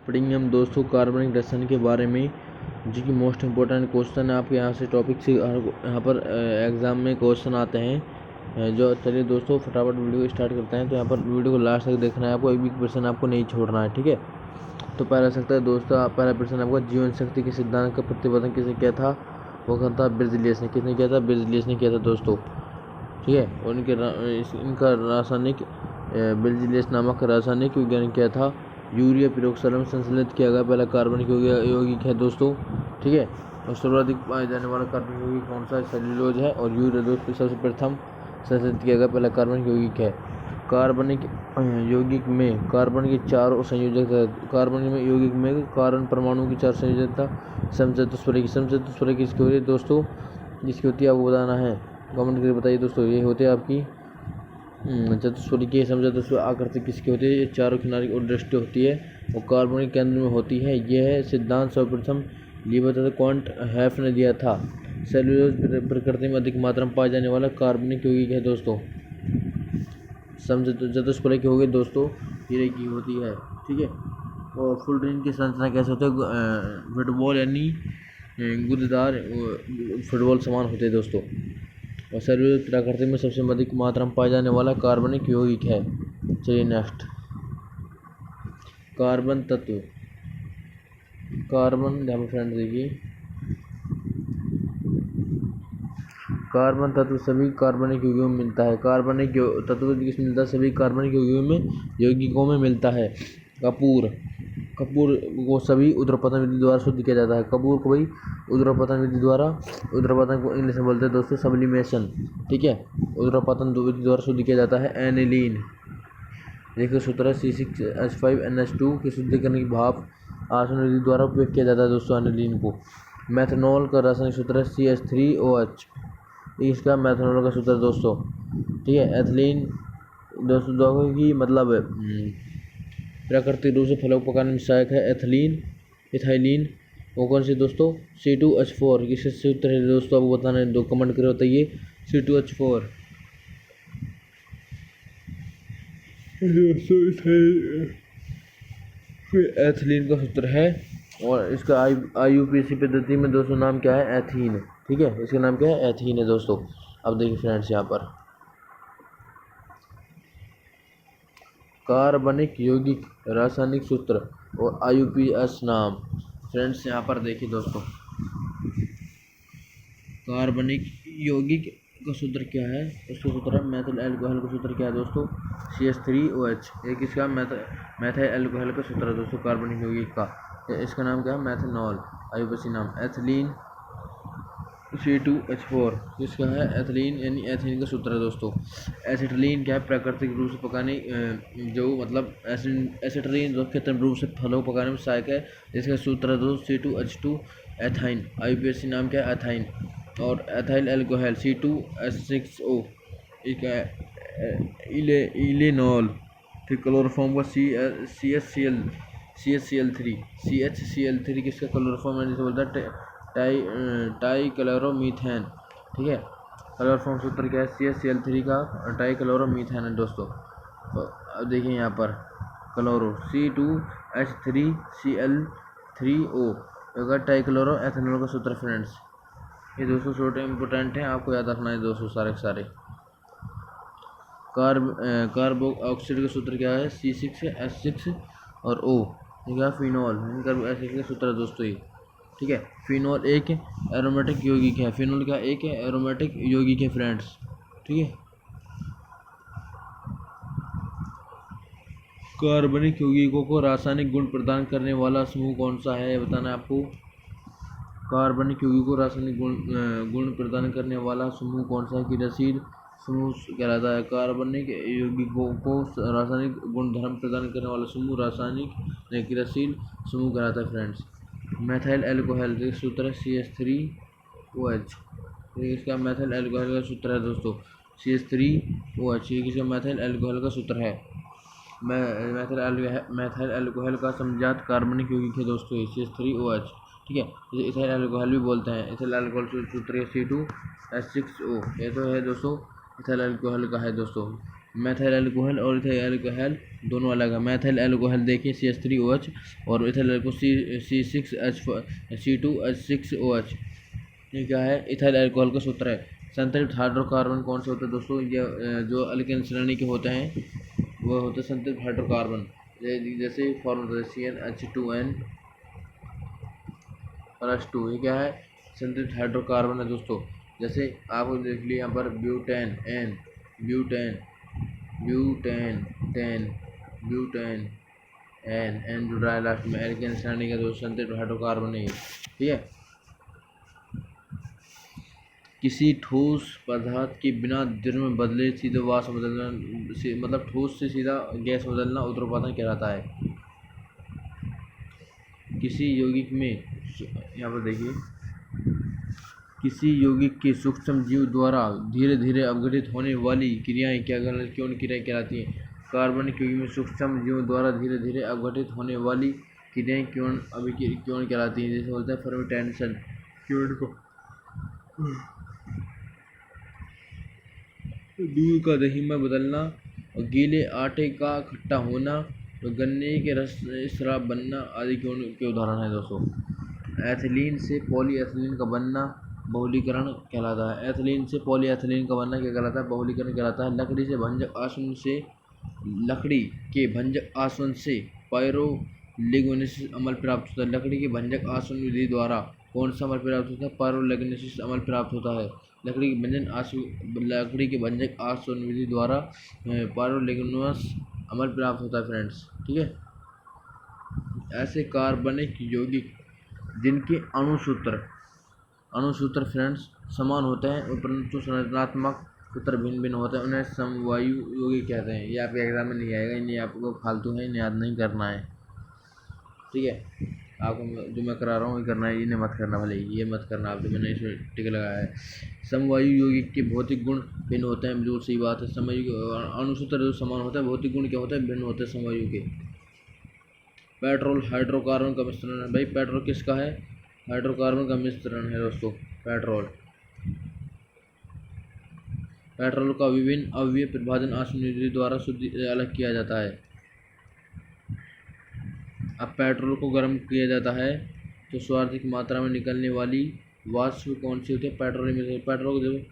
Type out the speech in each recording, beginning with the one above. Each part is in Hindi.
पढ़ेंगे हम दोस्तों कार्बनिक रासायनिक के बारे में, जो कि मोस्ट इम्पोर्टेंट क्वेश्चन है आपके यहाँ से टॉपिक से यहाँ पर एग्ज़ाम में क्वेश्चन आते हैं। जो चलिए दोस्तों फटाफट वीडियो स्टार्ट करते हैं। तो यहाँ पर वीडियो को लास्ट तक देखना है आपको, एक भी क्वेश्चन आपको नहीं छोड़ना है, ठीक है। तो पहला सकता है दोस्तों, पहला प्रश्न आपका, जीवन शक्ति के सिद्धांत का प्रतिपादन किसने किया था? वो कौन था? बेrzelius ने। किसने किया था? बेrzelius ने किया था दोस्तों, ठीक है। और इनका रासायनिक बेrzelius नामक रासायनिक वैज्ञानिक क्या था? यूरिया पेरोक्साइड में संश्लेषित किया गया पहला कार्बनिक यौगिक है दोस्तों, ठीक है। और सर्वाधिक पाया जाने वाला कार्बनिक यौगिक कौन सा है? सेल्यूलोज है। और यूरिया दोस्तों सबसे प्रथम संश्लेषित किया गया पहला कार्बनिक यौगिक है। कार्बनिक यौगिक में कार्बन के 4 संयोजक है। कार्बनिक में यौगिक में कार्बन परमाणु की 4 संयोजकता समचतुष्फलक किसकी होती है दोस्तों? जिसकी होती है आपको बताना है, कमेंट करके बताइए दोस्तों। ये होते हैं आपकी चतुष्फलकीय समचतुष्फलक आकृति किसकी होती है? ये चारों किनारे की दृष्टि होती है और कार्बन के केंद्र में होती है। यह सिद्धांत सर्वप्रथम लीबो तथा क्वांट हैफ ने दिया था। सेल्यूलोज प्रकृति में अधिक मात्रा में पाया जाने वाला कार्बनिक यौगिक है दोस्तों। चतुष्फलक हो गई दोस्तों, हीरे की होती है, ठीक है। और फुलरिन की संरचना कैसे होती है? फुटबॉल यानी गुद्देदार फुटबॉल समान होते हैं दोस्तों। और सेल्यूलोज प्रकृति में सबसे अधिक मात्रा में पाया जाने वाला कार्बनिक यौगिक है। चलिए नेक्स्ट, कार्बन तत्व। कार्बन यहाँ फ्रेंड देखिए, कार्बन तत्व सभी कार्बनिक यौगिकों में मिलता है। कार्बनिक तत्व किसमें मिलता है? सभी कार्बनिक यौगिकों में मिलता है। कपूर को सभी ऊर्ध्वपतन विधि द्वारा शुद्ध किया जाता है। कपूर को भाई ऊर्ध्वपतन विधि द्वारा, ऊर्ध्वपतन को इंग्लिश में बोलते हैं दोस्तों सब्लिमेशन, ठीक है। ऊर्ध्वपतन विधि द्वारा शुद्ध किया जाता है। एनिलीन देखिए सूत्र है C6H5NH2 की शुद्ध करने की भाप आसवन विधि द्वारा उपयोग किया जाता है दोस्तों एनिलीन को। मेथनॉल का रासायनिक सूत्र है CH3OH, इसका मेथनॉल का सूत्र दोस्तों, ठीक है। एथिलीन दोस्तों दोनों की मतलब प्राकृतिक रूप से फलों को पकाने में सहायक है। इथाइलिन वो कौन सी दोस्तों? C2H4 किससे सूत्र है दोस्तों आपको बताना है, दो कमेंट करके बताइए। C2H4 एथिलीन का सूत्र है। और इसका IUPAC पद्धति में दोस्तों नाम क्या है? एथीन, ठीक है। इसका नाम क्या है? एथीन है दोस्तों। अब देखिए फ्रेंड्स यहाँ पर कार्बनिक यौगिक रासायनिक सूत्र और IUPAC नाम। फ्रेंड्स यहाँ पर देखिए दोस्तों, कार्बनिक यौगिक का सूत्र क्या है? उसका सूत्र है मैथिल एल्कोहल का सूत्र क्या है दोस्तों? CH3OH। एक इसका मैथिल एल्कोहल का सूत्र है दोस्तों कार्बनिक यौगिक का। इसका नाम क्या है? मैथनॉल। IUPAC नाम एथिलीन C2H4 इसका है एथिलीन यानी एथिलीन का सूत्र है दोस्तों। एसिटिलीन क्या है? प्राकृतिक रूप से पकाने जो मतलब एसिटिलीन जो कृत्रिम रूप से फलों को पकाने में सहायक है, जिसका सूत्र है दोस्तों C2H2 एथाइन। IUPAC नाम क्या है? एथाइन। और एथाइल एल्कोहल C2H6O एक इलेनॉल, फिर क्लोरोफॉर्म का CHCl3 किसका क्लोरोफॉर्म है? जिसे बोलता है टाइक्लोरोमीथेन, ठीक है। क्लोरोफॉर्म सूत्र क्या है? CHCl3 का टाइक्लोरोमीथेन है दोस्तों। तो अब देखिए यहाँ पर क्लोरो C2H3Cl3O होगा टाइक्लोरो एथेनॉल का सूत्र फ्रेंड्स। ये दोस्तों छोटे इंपॉर्टेंट हैं, आपको याद रखना है दोस्तों सारे के सारे। कार्बो ऑक्साइड का सूत्र क्या है? C6H6 और O, क्या? फिनॉल कार्बो एसिड का सूत्र है दोस्तों ये, ठीक है। फिनॉल एक एरोमेटिक यौगिक है। फिनॉल क्या? एक एरोमेटिक यौगिक है फ्रेंड्स, ठीक है। कार्बनिक यौगिकों को रासायनिक गुण प्रदान करने वाला समूह कौन सा है? बताना है आपको। कार्बनिक यौगिकों को रासायनिक गुण प्रदान करने वाला समूह कौन सा है? क्रियाशील समूह कहलाता है। कार्बनिक यौगिकों को रासायनिक गुणधर्म प्रदान करने वाला समूह रासायनिक क्रियाशील समूह कहलाता है फ्रेंड्स। मैथिल एल्कोहल का सूत्र है CH3OH, इसका मैथिल एल्कोहल का सूत्र है दोस्तों CH3OH, इसका मैथिल एल्कोहल का सूत्र है। मैथिल एल्कोहल का समजात कार्बनिक यौगिक है दोस्तों CH3OH, ठीक है। इसे इथाइल एल्कोहल भी बोलते हैं। इथाइल एल्कोहल सूत्र है C2H6O, ये तो है दोस्तों इथाइल एल्कोहल का है दोस्तों। मैथिल एल्कोहल और इथाइल एल्कोहल दोनों अलग है। मैथिल एल्कोहल देखिए CH3OH और इथाइल एल्कोहल C6H2H6OH। ये क्या है? इथाइल एल्कोहल का सूत्र है। संतृप्त हाइड्रोकार्बन कौन से होते हैं दोस्तों? ये जो अल्केन श्रेणी के होते हैं वो होते हैं संतृप्त हाइड्रोकार्बन। जैसे फॉर्मूला CnH2n +2। ये क्या है? संतृप्त हाइड्रोकार्बन है दोस्तों। जैसे आपको देख लिया यहाँ पर ब्यूटेन एन, ब्यूटेन ब्यूटेन टेन, ब्यूटेन एन, एन जो रहा है लास्ट में, एल्केन श्रेणी का जो संतृप्त हाइड्रोकार्बन है। ठीक है। किसी ठोस पदार्थ के बिना द्रव में बदले सीधे वाष्प बदलना, मतलब ठोस से सीधा गैस बदलना उत्पादन कहलाता है। किसी यौगिक में, यहाँ पर देखिए, किसी यौगिक के सूक्ष्म जीव द्वारा धीरे धीरे अपघटित होने वाली क्रियाएं क्यों क्रियाएं कहलाती हैं? कार्बनिक यौगिक में सूक्ष्म जीवों द्वारा धीरे धीरे अपघटित होने वाली क्रियाएं क्यों कहलाती हैं? जैसे होता है फर्मेंटेशन, क्यों को दूध का दही में बदलना और गीले आटे का खट्टा होना, तो गन्ने के रस से शराब बनना आदि के उदाहरण है दोस्तों। एथिलीन से पॉलीएथिलीन का बनना बहुलीकरण कहलाता है। एथिलीन से पॉलीएथिलीन का बनना क्या कहलाता है? बहुलीकरण कहलाता है। लकड़ी के भंजक आसवन से पायरोलिग्नेसिस अम्ल प्राप्त होता है। लकड़ी के भंजक आसवन विधि द्वारा कौन सा अम्ल प्राप्त होता है? पायरोलिग्नेसिस अम्ल प्राप्त होता है। लकड़ी के भंजक आसवन विधि द्वारा पायरोलिग्नेसिस अम्ल प्राप्त होता है फ्रेंड्स। ठीक है। ऐसे कार्बनिक यौगिक जिनके अणुसूत्र फ्रेंड्स समान होते हैं परंतु संरचनात्मक सूत्र भिन्न भिन्न होते हैं, उन्हें समवायु यौगिक कहते हैं। ये आपके एग्जाम में नहीं आएगा, इन्हें आपको फालतू है, इन्हें याद नहीं करना है। ठीक है। आपको जो मैं करा रहा हूँ ये करना है, इन्हें मत करना, भले ये मत करना आप, जो मैंने इसमें टिक लगाया है। समवायु यौगिक के भौतिक गुण भिन्न होते हैं, बिल्कुल सही बात है। अणुसूत्र जो समान होता है, भौतिक गुण क्या होता है? भिन्न होते हैं समवायु के। पेट्रोल हाइड्रोकार्बन का मिश्रण है। भाई पेट्रोल किसका है? हाइड्रोकार्बन का मिश्रण है दोस्तों पेट्रोल। पेट्रोल का विभिन्न अवयव विभाजन आसवन विधि द्वारा अलग किया जाता है। अब पेट्रोल को गर्म किया जाता है तो सर्वाधिक मात्रा में निकलने वाली वाष्प कौन सी होती है? पेट्रोल को जब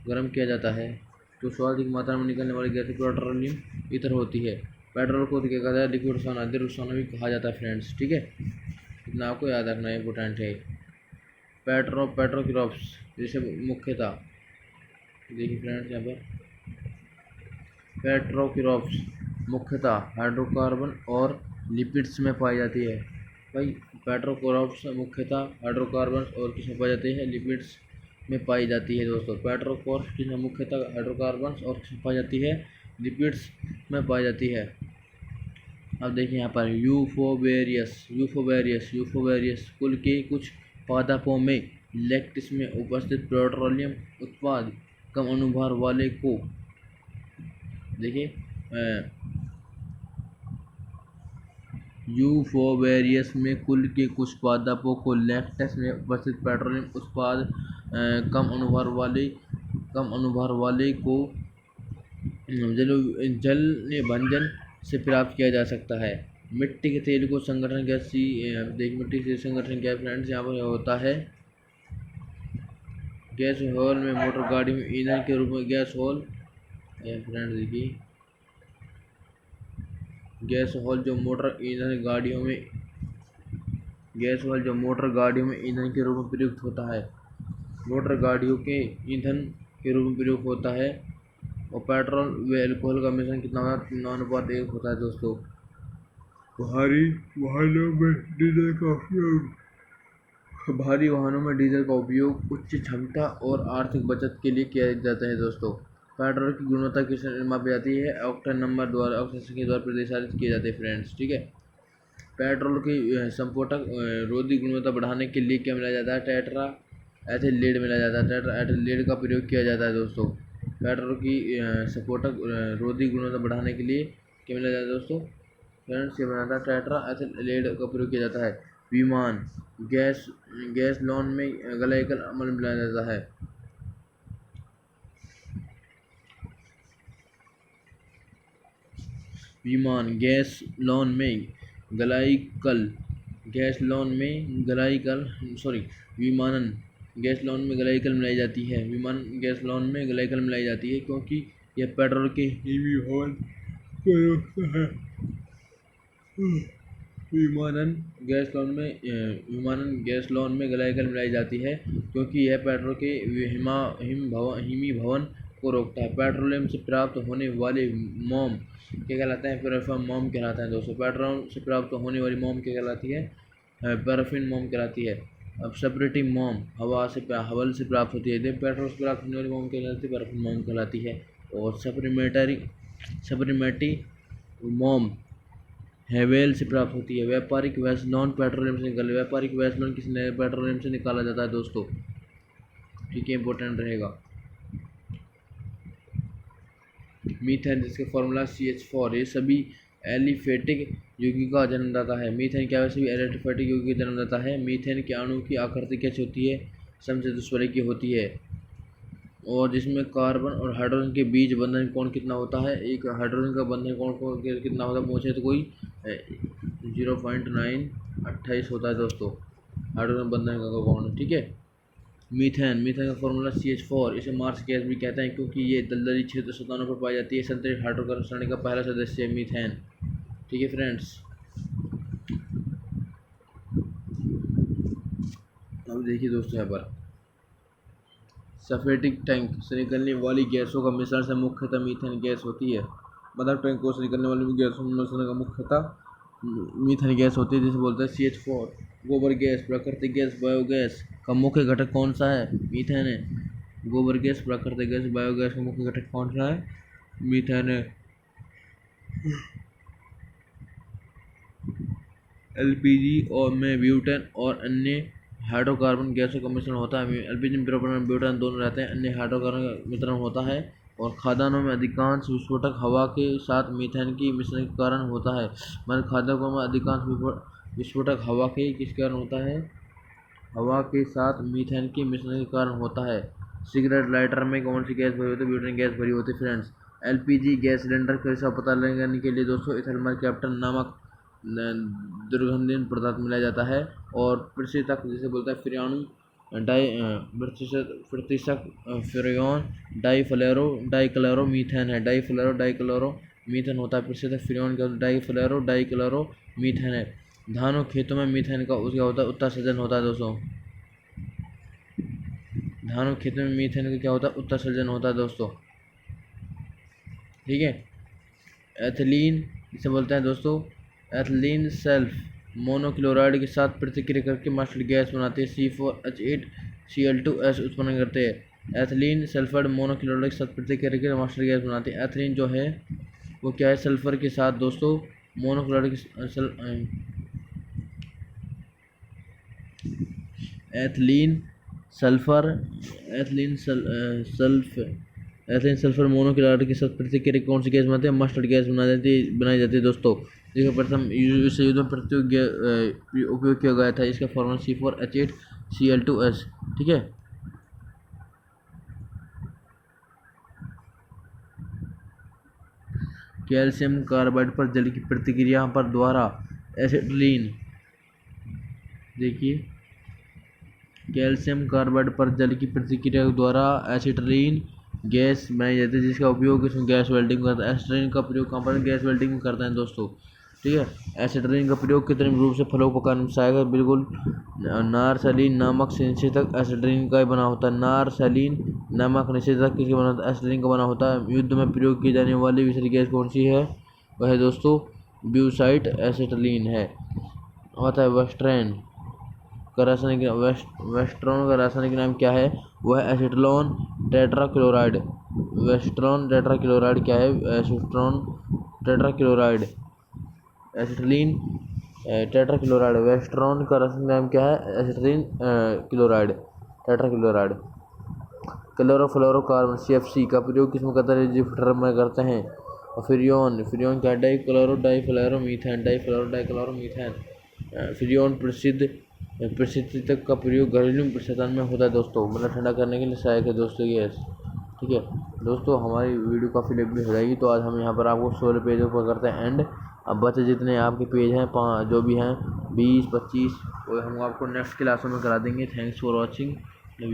गर्म किया जाता है तो सर्वाधिक मात्रा में निकलने वाली गैस पेट्रोलियम ईथर होती है। पेट्रोल को क्या कहता है? लिक्विड सोना, द्रव सोना भी कहा जाता है फ्रेंड्स। ठीक है। इतना आपको याद रखना इम्पोर्टेंट है। पेट्रोक्रॉप्स जैसे मुख्यतः देखिए फ्रेंड्स, यहाँ पर पेट्रोक्रॉप्स मुख्यतः हाइड्रोकार्बन और लिपिड्स में पाई जाती है। भाई पेट्रोक्रॉप्स मुख्यतः हाइड्रोकार्बन और किसमें पाई जाती है? लिपिड्स में पाई जाती है दोस्तों। पेट्रोक्रॉप्स किसमें मुख्यतः हाइड्रोकार्बन और किसमें पाई जाती है? लिपिड्स में पाई जाती है। अब देखिए यहाँ पर यूफोबेरियस कुल के कुछ पादपों में लैक्टिस में उपस्थित पेट्रोलियम उत्पाद कम अनुभार वाले को, देखिए यूफोबेरियस में कुल के कुछ पादपों को लैक्टिस में उपस्थित पेट्रोलियम उत्पाद कम अनुभार वाले को जल भंजन से प्राप्त किया जा सकता है। मिट्टी के तेल को संगठन देखिए मिट्टी के संगठन क्या फ्रेंड्स? यहाँ पर होता है गैस हॉल में मोटर गाड़ी में ईंधन के रूप में गैस हॉल, फ्रेंड्स देखिए गैस हॉल जो मोटर गाड़ियों में ईंधन के रूप में प्रयुक्त होता है। मोटर गाड़ियों के ईंधन के रूप में प्रयुक्त होता है। और पेट्रोल व एल्कोहल का मिश्रण कितना होता है? 9:1 होता है दोस्तों। भारी वाहनों में डीजल का उपयोग उच्च क्षमता और आर्थिक बचत के लिए किया जाता है दोस्तों। पेट्रोल की गुणवत्ता किस मापी जाती है? ऑक्टेन नंबर द्वारा, ऑक्टेन के द्वारा निर्धारित किए जाते हैं फ्रेंड्स। ठीक है। पेट्रोल की संस्फोटक रोधी गुणवत्ता बढ़ाने के लिए क्या मिलाया जाता है? टेट्रा एथिलीन मिलाया जाता है। टेट्रा एथिलीन का प्रयोग किया जाता है दोस्तों। पेट्रोल की संस्फोटक रोधी गुणवत्ता बढ़ाने के लिए क्या मिलाया जाता है दोस्तों? फ्रेंड्स ये बनाता है टेट्रा एथिलीन का प्रयोग किया जाता है। विमान गैस लॉन में ग्लाइकल अम्ल मिलाया जाता है। विमान गैसोलीन में ग्लाइकल विमानन गैसोलीन में ग्लाइकल मिलाई जाती है। विमान गैसोलीन में ग्लाइकल मिलाई जाती है क्योंकि यह पेट्रोल के हिमी भवन को रोकता है। विमानन गैसोलीन में ग्लाइकल मिलाई जाती है क्योंकि यह पेट्रोल के हिमी भवन को रोकता है। पेट्रोलियम से प्राप्त होने वाले मोम क्या कहलाते हैं? पैराफिन मोम कहलाता है दोस्तों। पेट्रोल से प्राप्त होने वाली मोम क्या कहलाती है? पैराफिन मोम कहलाती है। अब सेपरेटिव मोम हवा से प्राप्त होती है। जब पेट्रोल से प्राप्त होने वाली मोम क्या कहलाती है? पैराफिन मोम कहलाती है। और सप्लीमेंट्री मोम हेवेल से प्राप्त होती है। व्यापारिक वैसलॉन पेट्रोलियम किस पेट्रोलियम से निकाला जाता है दोस्तों। ठीक है, इंपॉर्टेंट रहेगा। मीथेन जिसका फॉर्मूला CH4, ये सभी एलिफेटिक यौगिक का जन्मदाता है। मीथेन क्या है? सभी एलिफेटिक यौगिक का जन्मदाता है। मीथेन के अणु की आकृति कैसी होती है? समचतुष्फलक की होती है। और जिसमें कार्बन और हाइड्रोजन के बीच बंधन कोण कितना होता है? एक हाइड्रोजन का बंधन कोण कितना होता है? पूछे तो कोई 0.928 होता है दोस्तों, हाइड्रोजन बंधन का कोण। ठीक है। मीथेन का फॉर्मूला CH4, इसे मार्स गैस भी कहते हैं क्योंकि ये दलदली क्षेत्र सतहों पर पाई जाती है। संतृप्त हाइड्रोकार्बन श्रेणी का पहला सदस्य है मीथेन। ठीक है फ्रेंड्स, अब देखिए दोस्तों, यहाँ पर सफेटिक टैंक से निकलने वाली गैसों का मिश्रण से मुख्यतः मीथेन गैस होती है। मदर टैंकों से निकलने वाली गैसों में मिश्रण का मुख्यतः मीथेन गैस होती है, जिसे बोलते हैं CH4। गोबर गैस, प्राकृतिक गैस, बायोगैस का मुख्य घटक कौन सा है? मीथेन है। गोबर गैस, प्राकृतिक गैस, बायोगैस का मुख्य घटक कौन सा है? मीथेन है। LPG और में ब्यूटेन और अन्य हाइड्रोकार्बन गैसों का मिश्रण होता है। LPG में प्रोपेन ब्यूटेन दोनों रहते हैं। अन्य हाइड्रोकार्बन का मिश्रण होता है। और खाद्यान्नों में अधिकांश विस्फोटक हवा के साथ मीथेन की मिश्रण के कारण होता है। मतलब खाद्यान्नों में अधिकांश विस्फोटक हवा के किस कारण होता है? हवा के साथ मीथेन के मिश्रण के कारण होता है। सिगरेट लाइटर में कौन सी गैस भरी होती है? ब्यूटेन गैस भरी होती है फ्रेंड्स। LPG गैस सिलेंडर का पता लगाने के लिए दोस्तों इथेनॉल कैप्टन नामक दुर्गंधहीन पदार्थ मिलाया जाता है। और प्रतिशतक जिसे बोलता है फ्रियाणु प्रतिशत फ्रियोन डाइक्लोरो मीथेन है। डाइक्लोरो मीथेन होता है। प्रतिशत फ्रियोन का डाइक्लोरो मीथेन है। धानों खेतों में मीथेन का क्या होता है? उत्सर्जन होता है दोस्तों। धानों खेतों में मीथेन का क्या होता है? उत्सर्जन होता है दोस्तों। ठीक है। एथिलीन इसे बोलते हैं दोस्तों। एथिलीन सल्फ मोनोक्लोराइड के साथ प्रतिक्रिया करके मस्टर्ड गैस बनाते हैं। C4H8Cl2S उत्पन्न करते हैं। एथिलीन सल्फाइड मोनोक्लोराइड के साथ प्रतिक्रिया करके मस्टर्ड गैस बनाते हैं। एथिलीन जो है वो क्या है? सल्फर के साथ दोस्तों मोनोक्लोराइड एथिलीन सल्फर मोनोक्लोराइड के साथ प्रतिक्रिया कौन सी गैस बनाते हैं? मस्टर्ड गैस बनाई जाती है दोस्तों। जिसका प्रथम विश्व युद्ध में उपयोग किया गया था। इसका फॉर्मूला C4H8Cl2S। ठीक है। कैल्शियम कार्बाइड पर जल की प्रतिक्रिया पर द्वारा एसिटिलीन, देखिए कैल्शियम कार्बाइड पर जल की प्रतिक्रिया द्वारा एसिटिलीन गैस बनाई जाती है, जिसका उपयोग इसमें गैस वेल्डिंग करता है। एसिटिलीन का प्रयोग कहाँ पर? गैस वेल्डिंग में करते हैं दोस्तों। ठीक है। एसिटिलीन का प्रयोग कृत्रिम रूप से फलों को पकाने में सहायक है। बिल्कुल नारसलीन नामक निषेधक एसिटिलीन का बना होता है। नारसलीन नामक निषेधक किसका बना होता है? एसिटिलीन का बना होता है। युद्ध में प्रयोग की जाने वाली विषैली गैस कौन सी है? वह है दोस्तों ब्यूसाइट एसिटिलीन है। होता है वेस्ट्रॉन का रासायनिक नाम क्या है? वह एसीटोन टेट्राक्लोराइड। वेस्ट्रॉन टेट्राक्लोराइड क्या है? Acetone tetrachloride. Acetylene tetrachloride. Westron का रासायनिक नाम क्या है? Acetylene chloride tetrachloride. Chlorofluorocarbon CFC का प्रयोग किसमें करते हैं? रेफ्रिजरेटर में करते हैं। और फ्रियोन क्या है? डाइक्लोरोमीथेन। फ्रियोन प्रसिद्ध तक का प्रयोग घरेलू प्रसाधन में होता है दोस्तों। मतलब ठंडा करने के लिए सहायक है दोस्तों गैस। ठीक है। दोस्तों हमारी वीडियो काफ़ी लंबी हो जाएगी, तो आज हम यहाँ पर आपको 16 पेजों पर करते हैं एंड। अब बचे जितने आपके पेज हैं जो भी हैं 20-25, वो हम आपको नेक्स्ट क्लासों में करा देंगे। Thanks for watching.